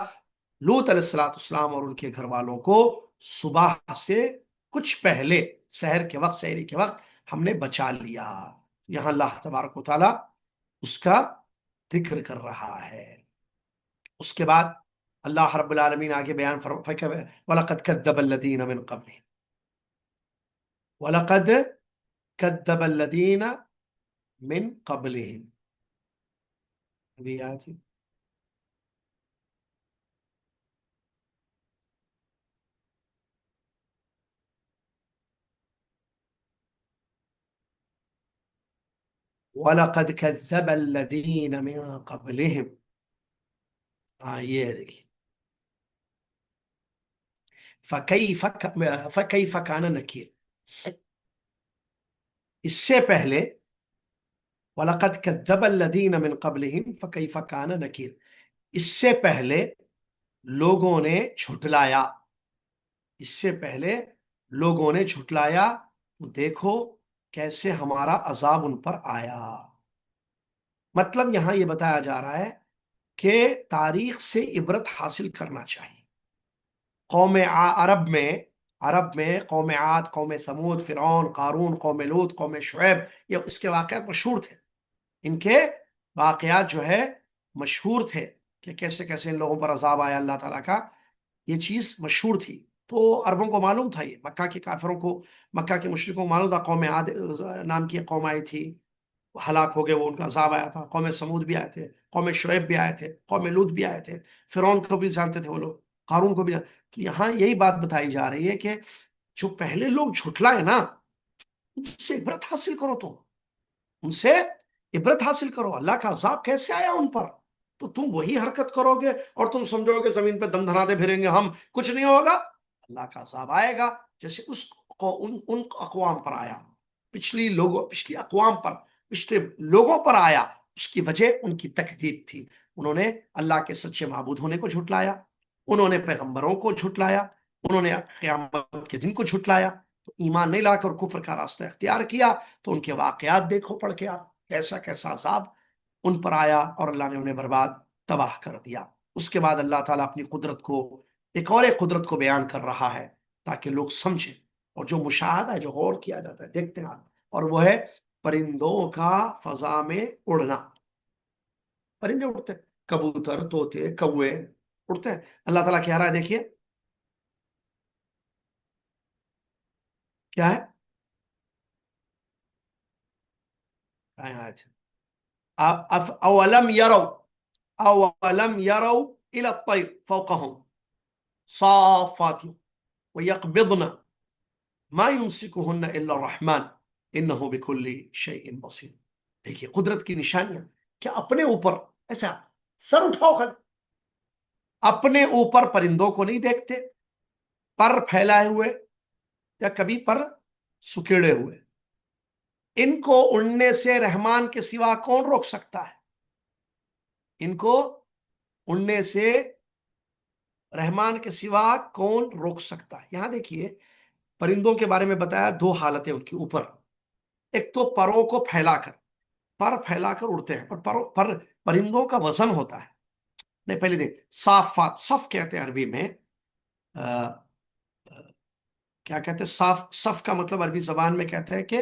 لوط علیہ السلام اور ان کے گھر والوں کو صبح سے کچھ پہلے، سحر کے وقت، سحری کے وقت ہم نے بچا لیا۔ یہاں اللہ تبارک و تعالیٰ اس کا ذکر کر رہا ہے۔ اس کے بعد اللہ رب العالمین آگے بیان فرماتا ہے وَلَقَدْ كَذَّبَ الَّذِينَ مِن قَبْلِهِمْ، وَلَقَدْ كَذَّبَ الَّذِينَ مِن قَبْلِهِمْ. ابھی آتی وَلَقَدْ كَذَّبَ الَّذِينَ مِن قَبْلِهِمْ. ہاں یہ ہے دیکھیے فَكَيْفَ كَانَ نَكِيرٌ. اس سے پہلے وَلَقَدْ كَذَّبَ الَّذِينَ مِن قَبْلِهِمْ فَكَيْفَ كَانَ نَكِيرٌ. اس سے پہلے لوگوں نے جھٹلایا، اس سے پہلے لوگوں نے جھٹلایا تو دیکھو کیسے ہمارا عذاب ان پر آیا. مطلب یہاں یہ بتایا جا رہا ہے کہ تاریخ سے عبرت حاصل کرنا چاہیے. قوم عرب میں قوم عاد، قوم ثمود، فرعون، قارون، قوم لوط، قوم شعیب، یہ اس کے واقعات مشہور تھے. ان کے واقعات جو ہے مشہور تھے کہ کیسے کیسے ان لوگوں پر عذاب آیا اللہ تعالیٰ کا. یہ چیز مشہور تھی تو عربوں کو معلوم تھا، یہ مکہ کے کافروں کو، مکہ کے مشرکوں کو معلوم تھا. قوم عاد نام کی قوم آئی تھی، ہلاک ہو گئے، وہ ان کا عذاب آیا تھا. قوم سمود بھی آئے تھے، قوم شعیب بھی آئے تھے، قوم لوط بھی آئے تھے، فرعون کو بھی جانتے تھے وہ لوگ، قارون کو بھی جانتے. تو یہاں یہی بات بتائی جا رہی ہے کہ جو پہلے لوگ جھٹلائے نا، ان سے عبرت حاصل کرو، تم ان سے عبرت حاصل کرو. اللہ کا عذاب کیسے آیا ان پر، تو تم وہی حرکت کرو گے اور تم سمجھو گے زمین پہ دن دھناتے پھریں گے ہم، کچھ نہیں ہوگا. اللہ کا عذاب آئے گا جیسے ان اقوام پر آیا، پچھلی اقوام پر، پچھلے لوگوں پر آیا. اس کی وجہ ان کی تکذیب تھی، انہوں نے اللہ کے سچے معبود ہونے کو جھٹلایا، انہوں نے پیغمبروں کو جھٹلایا، انہوں نے قیامت کے دن کو جھٹلایا. تو ایمان نہیں لا کر کفر کا راستہ اختیار کیا تو ان کے واقعات دیکھو پڑھ کے آپ، کیسا کیسا عذاب ان پر آیا اور اللہ نے انہیں برباد تباہ کر دیا. اس کے بعد اللہ تعالیٰ اپنی قدرت کو، ایک قدرت کو بیان کر رہا ہے تاکہ لوگ سمجھیں، اور جو مشاہدہ ہے، جو غور کیا جاتا ہے، دیکھتے ہیں آپ، اور وہ ہے پرندوں کا فضا میں اڑنا. پرندے اڑتے ہیں، کبوتر، طوطے، کوے اڑتے ہیں. اللہ تعالیٰ کہہ رہا ہے، دیکھیے کیا ہے، اولم يروا الى الطير فوقهم صافات ويقبضن ما يمسكهن الا الرحمن انه بكل شيء بصير. دیکھیے قدرت کی نشانیاں، کہ اپنے اوپر ایسا سر اٹھاؤ کر، اپنے اوپر پرندوں کو نہیں دیکھتے پر پھیلائے ہوئے یا کبھی پر سکیڑے ہوئے. ان کو اڑنے سے رحمان کے سوا کون روک سکتا ہے؟ ان کو اڑنے سے رحمان کے سوا کون روک سکتا ہے؟ یہاں دیکھیے پرندوں کے بارے میں بتایا دو حالتیں ان کی اوپر. ایک تو پروں کو پھیلا کر، پر پھیلا کر اڑتے ہیں، اور پرندوں کا وزن ہوتا ہے. نہیں پہلے دیکھ، صافات، صف کہتے ہیں عربی میں، کیا کہتے ہیں، صف کا مطلب عربی زبان میں کہتے ہیں کہ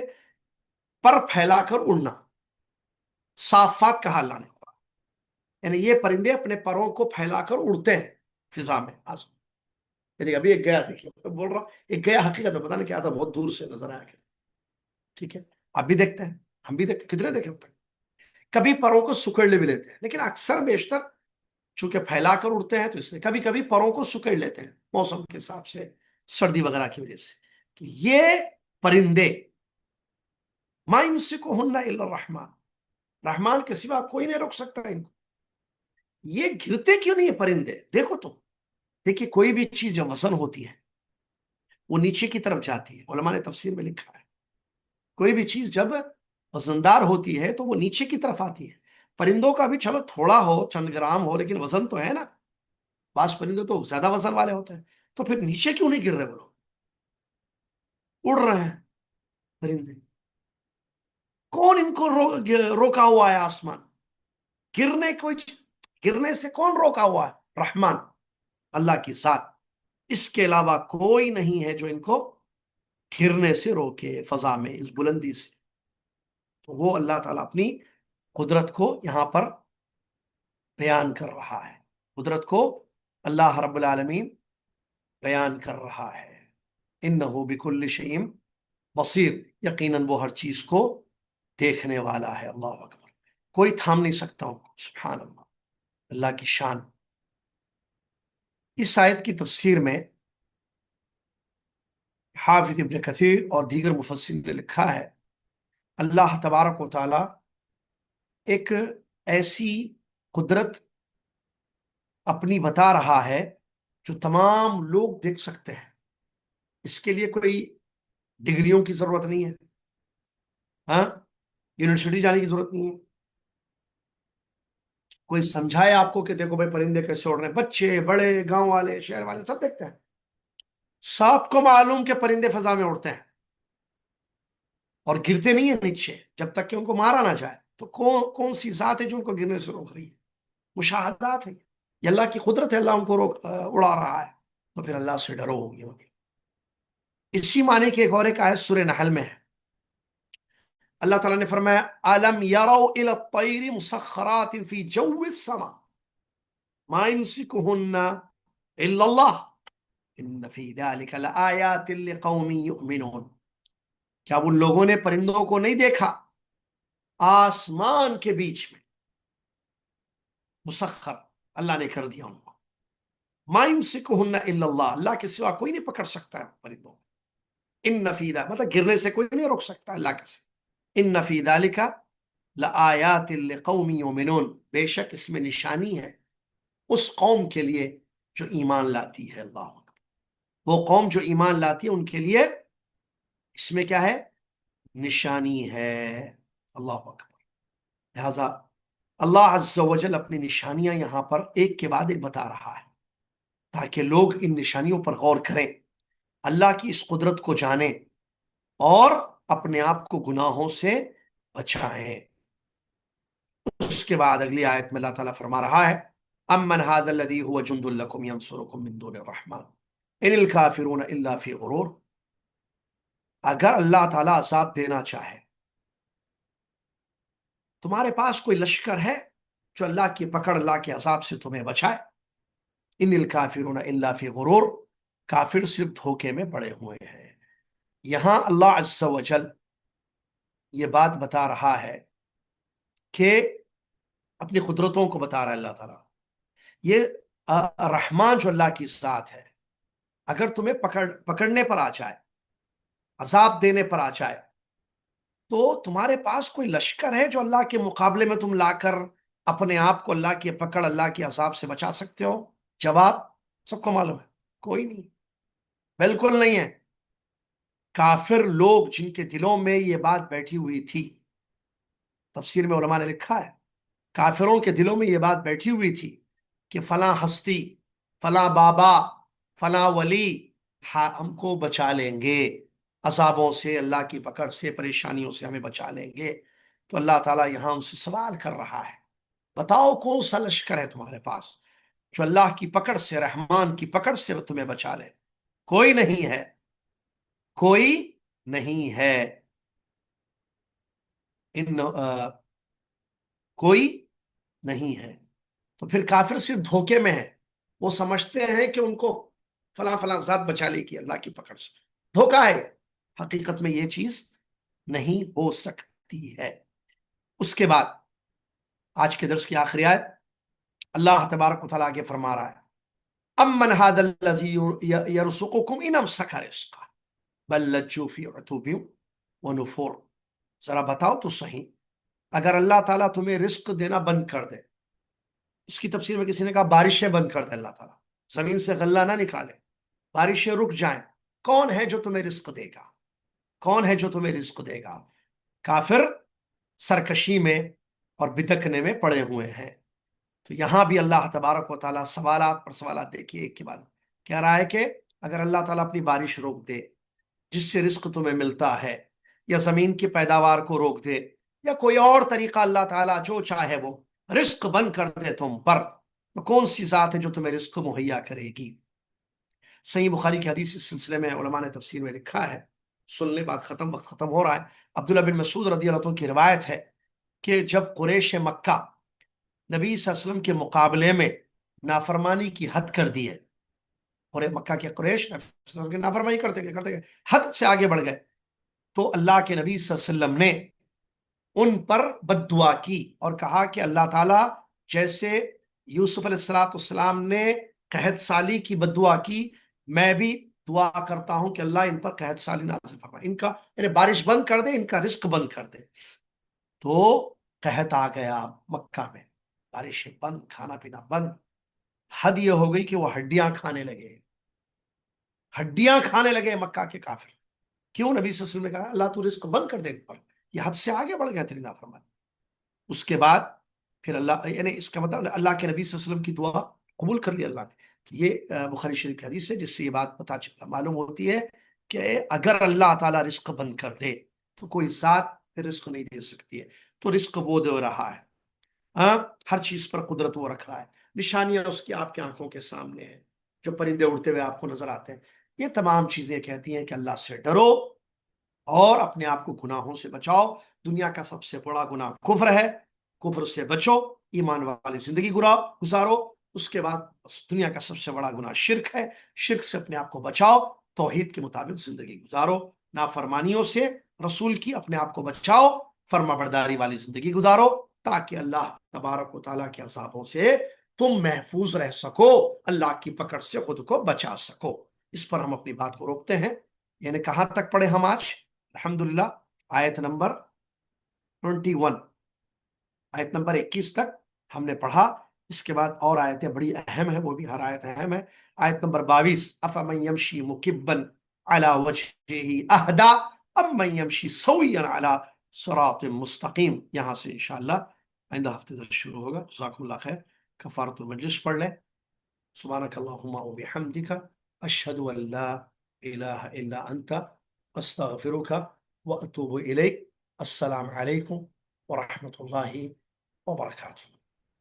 پر پھیلا کر اڑنا، صافات کا حال لانے کا. یعنی یہ پرندے اپنے پروں کو پھیلا کر اڑتے ہیں فضا میں. ابھی ایک گیا، دیکھیے بول رہا ہوں، ایک گیا حقیقت میں پتا نہیں کیا تھا، بہت دور سے نظر آیا. ٹھیک ہے، آپ بھی دیکھتے ہیں، ہم بھی دیکھتے، کتنے دیکھے ہوتے ہیں. کبھی پروں کو سکڑ لے بھی لیتے ہیں، لیکن اکثر بیشتر چونکہ پھیلا کر اڑتے ہیں تو اس لیے کبھی کبھی پروں کو سکڑ لیتے ہیں موسم کے حساب سے، سردی وغیرہ کی وجہ سے. تو یہ پرندے ما یمسکہن الا الرحمن، رحمان کے سوا کوئی نہیں روک سکتا ان کو. یہ گرتے کیوں نہیں ہے پرندے؟ دیکھو تو، دیکھیے کوئی بھی چیز جو وزن ہوتی ہے وہ نیچے کی طرف جاتی ہے. علماء نے تفسیر میں لکھا ہے کوئی بھی چیز جب وزندار ہوتی ہے تو وہ نیچے کی طرف آتی ہے. پرندوں کا بھی چلو تھوڑا ہو، چند گرام ہو، لیکن وزن تو ہے نا. بعض پرندے تو زیادہ وزن والے ہوتے ہیں، تو پھر نیچے کیوں نہیں گر رہے وہ لوگ؟ اڑ رہے ہیں پرندے. کون ان کو روکا ہوا ہے؟ آسمان گرنے سے کون روکا ہوا ہے؟ رحمان، اللہ کی ذات. اس کے علاوہ کوئی نہیں ہے جو ان کو گرنے سے روکے فضا میں اس بلندی سے. تو وہ اللہ تعالیٰ اپنی قدرت کو یہاں پر بیان کر رہا ہے، قدرت کو اللہ رب العالمین بیان کر رہا ہے. انہو بکل شیء بصیر، یقیناً وہ ہر چیز کو دیکھنے والا ہے۔ اللہ اکبر، کوئی تھام نہیں سکتا ان کو، سبحان اللہ، اللہ کی شان۔ اس آیت کی تفسیر میں حافظ ابن کثیر اور دیگر مفسرین نے لکھا ہے، اللہ تبارک و تعالی ایک ایسی قدرت اپنی بتا رہا ہے جو تمام لوگ دیکھ سکتے ہیں، اس کے لیے کوئی ڈگریوں کی ضرورت نہیں ہے، ہاں، یونیورسٹی جانے کی ضرورت نہیں ہے، کوئی سمجھائے آپ کو کہ دیکھو بھائی پرندے کیسے اڑ رہے ہیں، بچے بڑے گاؤں والے شہر والے سب دیکھتے ہیں، سب کو معلوم کہ پرندے فضا میں اڑتے ہیں اور گرتے نہیں ہیں نیچے جب تک کہ ان کو مارا نہ جائے۔ تو کون سی ذات ہے جو ان کو گرنے سے روک رہی ہے؟ مشاہدات ہے، یہ اللہ کی قدرت ہے، اللہ ان کو اڑا رہا ہے، تو پھر اللہ سے ڈرو ہوگی۔ اسی معنی کی ایک اور ایک آیت سورہ نحل میں ہے، اللہ تعالیٰ نے فرمایا أَلَمْ يَرَوْا إِلَى الطَّيْرِ مُسَخَّرَاتٍ فِي جَوِّ السَّمَاءِ مَا يُمْسِكُهُنَّ إِلَّا اللَّهُ إِنَّ فِي ذَلِكَ لَآيَاتٍ لِقَوْمٍ يُؤْمِنُونَ۔ کیا ان لوگوں نے پرندوں کو نہیں دیکھا آسمان کے بیچ میں مسخر، اللہ نے کر دیا ان کو، ما یمسکہن الا اللہ، اللہ کے سوا کوئی نہیں پکڑ سکتا ہے پرندوں کو، ان فی ذلک، مطلب گرنے سے کوئی نہیں روک سکتا اللہ کے سے، ان فی ذلک لآیات لقوم یؤمنون، بے شک اس میں نشانی ہے اس قوم کے لیے جو ایمان لاتی ہے۔ اللہ اکبر، وہ قوم جو ایمان لاتی ہے ان کے لیے اس میں کیا ہے؟ نشانی ہے۔ اللہ اکبر، لہذا اللہ عز و جل اپنی نشانیاں یہاں پر ایک کے بعد ایک بتا رہا ہے تاکہ لوگ ان نشانیوں پر غور کریں، اللہ کی اس قدرت کو جانیں اور اپنے آپ کو گناہوں سے بچائیں۔ اس کے بعد اگلی آیت میں اللہ تعالیٰ فرما رہا ہے امن هذا الذي هو جند لكم ينصركم من دون الرحمن ان الكافرون الا في غرور۔ اگر اللہ تعالیٰ عذاب دینا چاہے، تمہارے پاس کوئی لشکر ہے جو اللہ کی پکڑ، اللہ کے عذاب سے تمہیں بچائے؟ ان الکافرون الا فی غرور، کافر صرف دھوکے میں پڑے ہوئے ہیں۔ یہاں اللہ عز و جل یہ بات بتا رہا ہے کہ اپنی قدرتوں کو بتا رہا ہے اللہ تعالیٰ، یہ رحمان جو اللہ کی ذات ہے، اگر تمہیں پکڑنے پر آ جائے، عذاب دینے پر آ جائے، تو تمہارے پاس کوئی لشکر ہے جو اللہ کے مقابلے میں تم لا کر اپنے آپ کو اللہ کی پکڑ، اللہ کے عذاب سے بچا سکتے ہو؟ جواب سب کو معلوم ہے، کوئی نہیں، بالکل نہیں ہے۔ کافر لوگ جن کے دلوں میں یہ بات بیٹھی ہوئی تھی، تفسیر میں علماء نے لکھا ہے کافروں کے دلوں میں یہ بات بیٹھی ہوئی تھی کہ فلاں ہستی، فلاں بابا، فلاں ولی ہم کو بچا لیں گے عذابوں سے، اللہ کی پکڑ سے، پریشانیوں سے ہمیں بچا لیں گے۔ تو اللہ تعالیٰ یہاں ان سے سوال کر رہا ہے، بتاؤ کون سا لشکر ہے تمہارے پاس جو اللہ کی پکڑ سے، رحمان کی پکڑ سے تمہیں بچا لے؟ کوئی نہیں ہے، کوئی نہیں ہے، کوئی نہیں ہے۔ تو پھر کافر صرف دھوکے میں ہے، وہ سمجھتے ہیں کہ ان کو فلاں فلاں ذات بچا لے گی اللہ کی پکڑ سے، دھوکہ ہے، حقیقت میں یہ چیز نہیں ہو سکتی ہے۔ اس کے بعد آج کے درس کی آخری آیت، اللہ تبارک و تعالیٰ آگے فرما رہا ہے امن هذا الذي يرزقكم ان امسك رزقه بل لجوا في عتوب ونفور۔ ذرا بتاؤ تو صحیح، اگر اللہ تعالیٰ تمہیں رزق دینا بند کر دے، اس کی تفسیر میں کسی نے کہا بارشیں بند کر دے، اللہ تعالیٰ زمین سے غلہ نہ نکالے، بارشیں رک جائیں، کون ہے جو تمہیں رزق دے گا؟ کون ہے جو تمہیں رزق دے گا؟ کافر سرکشی میں اور بدکنے میں پڑے ہوئے ہیں۔ تو یہاں بھی اللہ تبارک و تعالیٰ سوالات پر سوالات دیکھیے ایک کے بعد کہہ رہا ہے کہ اگر اللہ تعالیٰ اپنی بارش روک دے جس سے رزق تمہیں ملتا ہے، یا زمین کی پیداوار کو روک دے، یا کوئی اور طریقہ اللہ تعالیٰ جو چاہے وہ رزق بند کر دے تم پر، تو کون سی ذات ہے جو تمہیں رزق مہیا کرے گی؟ صحیح بخاری کی حدیث اس سلسلے میں علماء نے تفسیر میں لکھا ہے، سن لے، بات ختم، وقت ختم ہو رہا ہے۔ عبداللہ بن مسعود رضی اللہ عنہ کی روایت ہے کہ جب قریش مکہ نبی صلی اللہ علیہ وسلم کے مقابلے میں نافرمانی کی حد کر دی ہے، اور مکہ کے قریش نافرمانی کرتے گئے، حد سے آگے بڑھ گئے، تو اللہ کے نبی صلی اللہ علیہ وسلم نے ان پر بد دعا کی اور کہا کہ اللہ تعالیٰ جیسے یوسف علیہ السلام نے قحط سالی کی بد دعا کی، میں بھی دعا کرتا ہوں کہ اللہ ان پر قحط سالی نازل فرمائے، ان کا یعنی بارش بند کر دے، ان کا رزق بند کر دے۔ تو قحط آ گیا مکہ میں، بارشیں بند، کھانا پینا بند، حد یہ ہو گئی کہ وہ ہڈیاں کھانے لگے، ہڈیاں کھانے لگے مکہ کے کافر۔ کیوں؟ نبی صلی اللہ علیہ وسلم نے کہا اللہ تو رزق بند کر دے ان پر، یہ حد سے آگے بڑھ گیا تیری نافرمانی۔ اس کے بعد پھر اللہ، یعنی اس کا مطلب اللہ کے نبی صلی اللہ علیہ وسلم کی دعا قبول کر لی اللہ نے۔ یہ بخاری شریف کی حدیث ہے، جس سے یہ بات معلوم ہوتی ہے کہ اگر اللہ تعالیٰ رزق بند کر دے تو کوئی ذات پھر رزق نہیں دے سکتی ہے، تو رزق وہ دے رہا ہے، ہاں، ہر چیز پر قدرت وہ رکھ رہا ہے، نشانیاں اس کی آپ کے آنکھوں کے سامنے ہیں، جو پرندے اڑتے ہوئے آپ کو نظر آتے ہیں، یہ تمام چیزیں کہتی ہیں کہ اللہ سے ڈرو اور اپنے آپ کو گناہوں سے بچاؤ۔ دنیا کا سب سے بڑا گناہ کفر ہے، کفر سے بچو، ایمان والی زندگی گزارو۔ اس کے بعد دنیا کا سب سے بڑا گناہ شرک ہے، شرک سے اپنے آپ کو بچاؤ، توحید کے مطابق زندگی گزارو، نافرمانیوں سے رسول کی اپنے آپ کو بچاؤ، فرما برداری والی زندگی گزارو، تاکہ اللہ تبارک و تعالیٰ کے عذابوں سے تم محفوظ رہ سکو، اللہ کی پکڑ سے خود کو بچا سکو۔ اس پر ہم اپنی بات کو روکتے ہیں۔ یعنی کہاں تک پڑھے ہم آج؟ الحمدللہ آیت نمبر 21، آیت نمبر 21 تک ہم نے پڑھا۔ اس کے بعد اور آیتیں بڑی اہم ہیں، وہ بھی ہر آیت اہم ہے۔ آیت نمبر 22، افمن یمشی مکبا علی وجہہ اہدی امن یمشی سویا علی صراط مستقیم۔ یہاں سے انشاءاللہ آئندہ ہفتے سے شروع ہوگا۔ جزاکم اللہ خیر۔ کفارۃ المجلس پڑھ لیں۔ سبحانک اللہم و بحمدک، اشہد ان لا الہ الا انت، استغفرک و اتوب الیک۔ السلام علیکم ورحمۃ اللہ وبرکاتہ۔